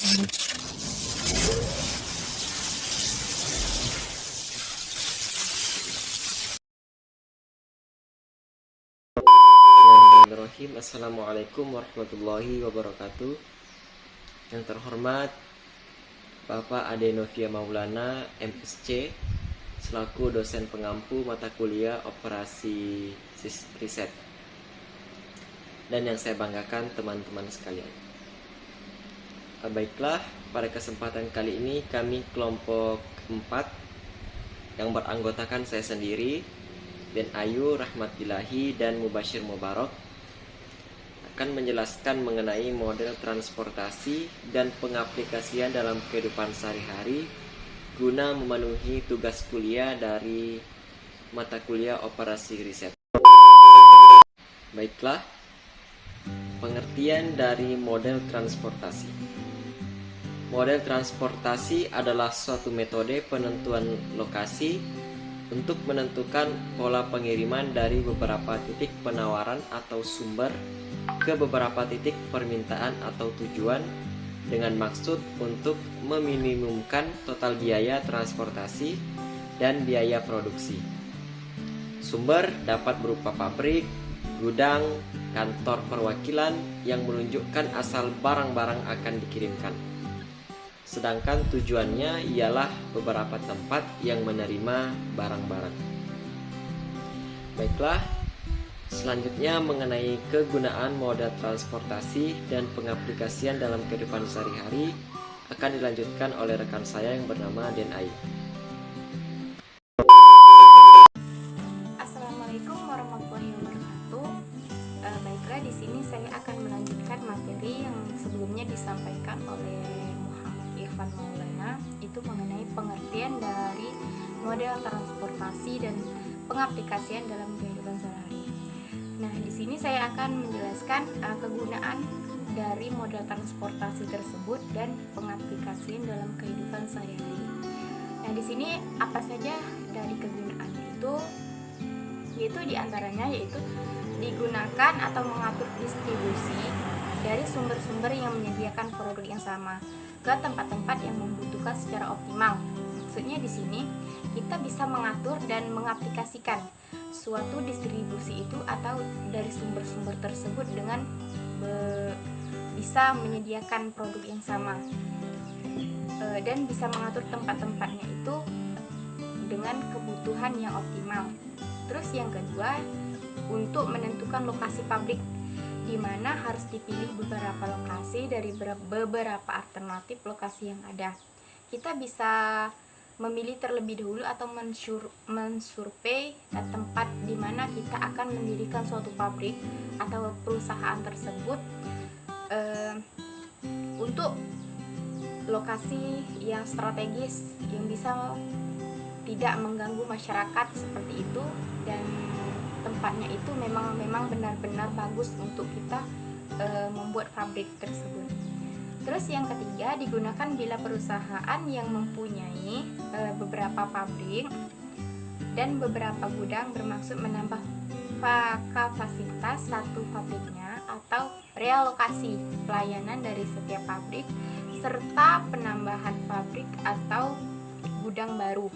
Bismillahirrahmanirrahim. Assalamualaikum warahmatullahi wabarakatuh. Yang terhormat Bapak Ade Novia Maulana MSc selaku dosen pengampu mata kuliah operasi riset, dan yang saya banggakan teman-teman sekalian. Baiklah, pada kesempatan kali ini kami kelompok 4 yang beranggotakan saya sendiri, Ben Ayu, Rahmatillahi, dan Mubashir Mubarak akan menjelaskan mengenai model transportasi dan pengaplikasian dalam kehidupan sehari-hari guna memenuhi tugas kuliah dari mata kuliah operasi riset. Baiklah, pengertian dari model transportasi. Model transportasi adalah suatu metode penentuan lokasi untuk menentukan pola pengiriman dari beberapa titik penawaran atau sumber ke beberapa titik permintaan atau tujuan dengan maksud untuk meminimumkan total biaya transportasi dan biaya produksi. Sumber dapat berupa pabrik, gudang, kantor perwakilan yang menunjukkan asal barang-barang akan dikirimkan. Sedangkan tujuannya ialah beberapa tempat yang menerima barang-barang. Baiklah, selanjutnya mengenai kegunaan model transportasi dan pengaplikasian dalam kehidupan sehari-hari akan dilanjutkan oleh rekan saya yang bernama Den Ai. Assalamualaikum warahmatullahi wabarakatuh. Baiklah, di sini saya akan melanjutkan materi yang sebelumnya disampaikan oleh Irfan Maulana, itu mengenai pengertian dari model transportasi dan pengaplikasian dalam kehidupan sehari-hari. Nah, di sini saya akan menjelaskan kegunaan dari model transportasi tersebut dan pengaplikasian dalam kehidupan sehari-hari. Nah, di sini apa saja dari kegunaannya itu? Yaitu diantaranya yaitu digunakan atau mengatur distribusi dari sumber-sumber yang menyediakan produk yang sama ke tempat-tempat yang membutuhkan secara optimal. Maksudnya di sini kita bisa mengatur dan mengaplikasikan suatu distribusi itu atau dari sumber-sumber tersebut dengan bisa menyediakan produk yang sama, dan bisa mengatur tempat-tempatnya itu dengan kebutuhan yang optimal. Terus yang kedua, untuk menentukan lokasi pabrik, di mana harus dipilih beberapa lokasi dari beberapa alternatif lokasi yang ada. Kita bisa memilih terlebih dahulu atau mensurvei tempat di mana kita akan mendirikan suatu pabrik atau perusahaan tersebut, untuk lokasi yang strategis yang bisa tidak mengganggu masyarakat seperti itu, dan tempatnya itu memang benar-benar bagus untuk kita membuat pabrik tersebut. Terus yang ketiga, digunakan bila perusahaan yang mempunyai beberapa pabrik dan beberapa gudang bermaksud menambah kapasitas satu pabriknya atau realokasi pelayanan dari setiap pabrik serta penambahan pabrik atau gudang baru.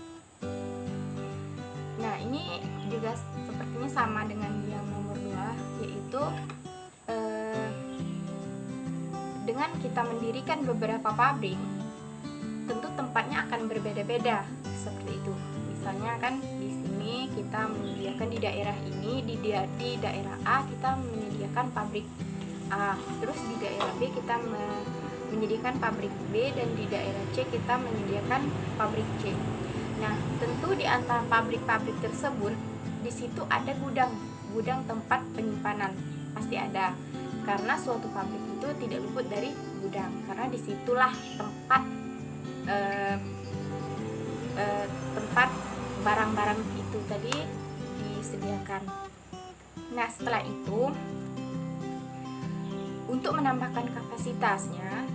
Nah, ini juga sepertinya sama dengan yang nomor 2, yaitu dengan kita mendirikan beberapa pabrik, tentu tempatnya akan berbeda-beda seperti itu. Misalnya kan di sini kita menyediakan di daerah ini, di daerah A kita menyediakan pabrik A, terus di daerah B kita menyediakan pabrik B, dan di daerah C kita menyediakan pabrik C. Nah, tentu di antara pabrik-pabrik tersebut, di situ ada gudang tempat penyimpanan, pasti ada. Karena suatu pabrik itu tidak luput dari gudang, karena disitulah tempat barang-barang itu tadi disediakan. Nah, setelah itu, untuk menambahkan kapasitasnya,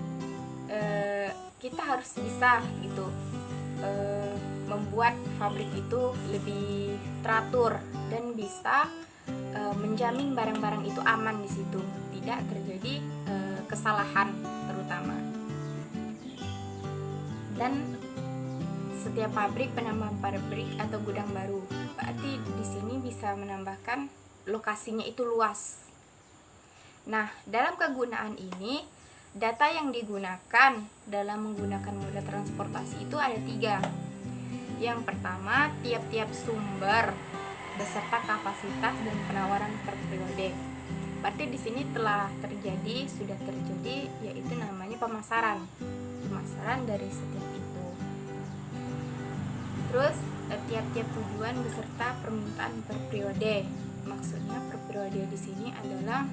kita harus bisa gitu membuat pabrik itu lebih teratur dan bisa menjamin barang-barang itu aman di situ, tidak terjadi kesalahan terutama. dan setiap pabrik penambahan pabrik atau gudang baru. Berarti di sini bisa menambahkan lokasinya itu luas. Nah, dalam kegunaan ini data yang digunakan dalam menggunakan moda transportasi itu ada 3. Yang pertama, tiap-tiap sumber beserta kapasitas dan penawaran per periode. Berarti di sini sudah terjadi yaitu namanya pemasaran dari setiap itu. Terus tiap-tiap tujuan beserta permintaan per periode. Maksudnya per periode di sini adalah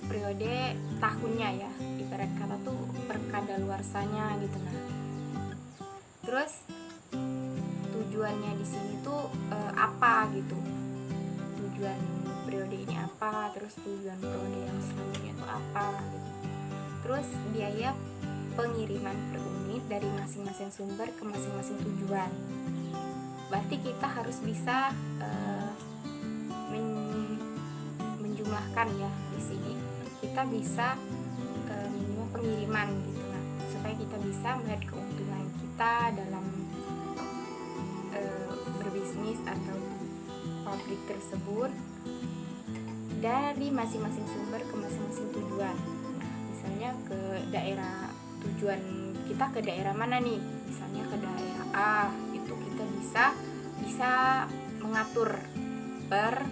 periode tahunnya ya, ibarat kata tuh per kadaluarsanya gitu. Nah, terus tujuannya di sini tuh apa gitu, tujuan periode ini apa, terus tujuan periode yang selanjutnya itu apa gitu. Terus biaya pengiriman per unit dari masing-masing sumber ke masing-masing tujuan. Berarti kita harus bisa menjumlahkan ya di sini. Kita bisa minimal pengiriman gitu lah, supaya kita bisa melihat keuntungan kita dalam berbisnis atau pabrik tersebut dari masing-masing sumber ke masing-masing tujuan. Nah, misalnya ke daerah tujuan kita ke daerah mana nih? Misalnya ke daerah A, itu kita bisa mengatur per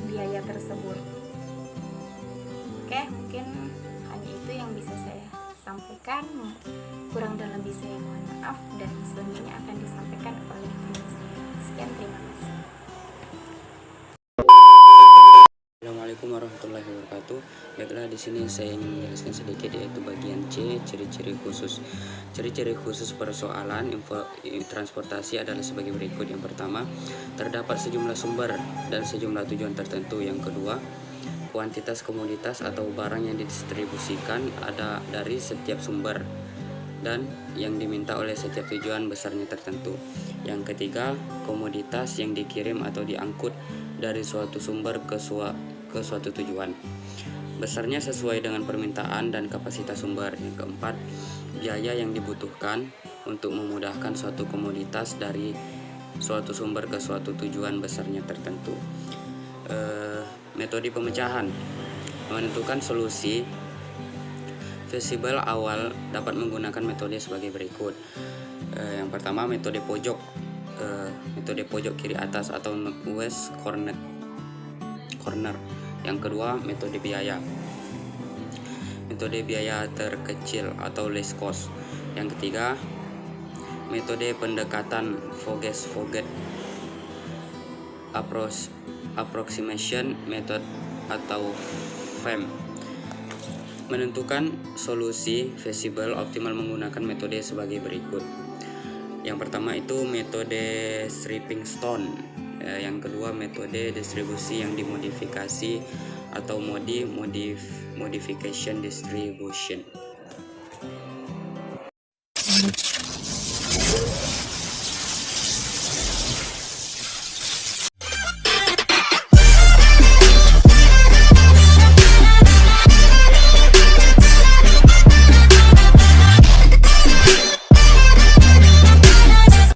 biaya tersebut. Oke, mungkin hanya itu yang bisa saya sampaikan. Kurang dan lebih saya mohon maaf, dan selanjutnya akan disampaikan oleh teman saya. Sekian, terima kasih. Assalamualaikum warahmatullahi wabarakatuh. Baiklah, di sini saya ingin menjelaskan sedikit yaitu bagian C, ciri-ciri khusus. Ciri-ciri khusus persoalan transportasi adalah sebagai berikut. Yang pertama, terdapat sejumlah sumber dan sejumlah tujuan tertentu. Yang kedua, kuantitas komoditas atau barang yang didistribusikan ada dari setiap sumber dan yang diminta oleh setiap tujuan besarnya tertentu. Yang ketiga, komoditas yang dikirim atau diangkut dari suatu sumber ke suatu tujuan, besarnya sesuai dengan permintaan dan kapasitas sumber. Yang keempat, biaya yang dibutuhkan untuk memudahkan suatu komoditas dari suatu sumber ke suatu tujuan besarnya tertentu. Metode pemecahan menentukan solusi feasible awal dapat menggunakan metode sebagai berikut. Yang pertama, metode pojok kiri atas atau northwest corner. Yang kedua, metode biaya terkecil atau least cost. Yang ketiga, metode pendekatan Voges approximation method atau FAM. Menentukan solusi feasible optimal menggunakan metode sebagai berikut. Yang pertama itu metode stripping stone. Yang kedua, metode distribusi yang dimodifikasi atau modification distribution.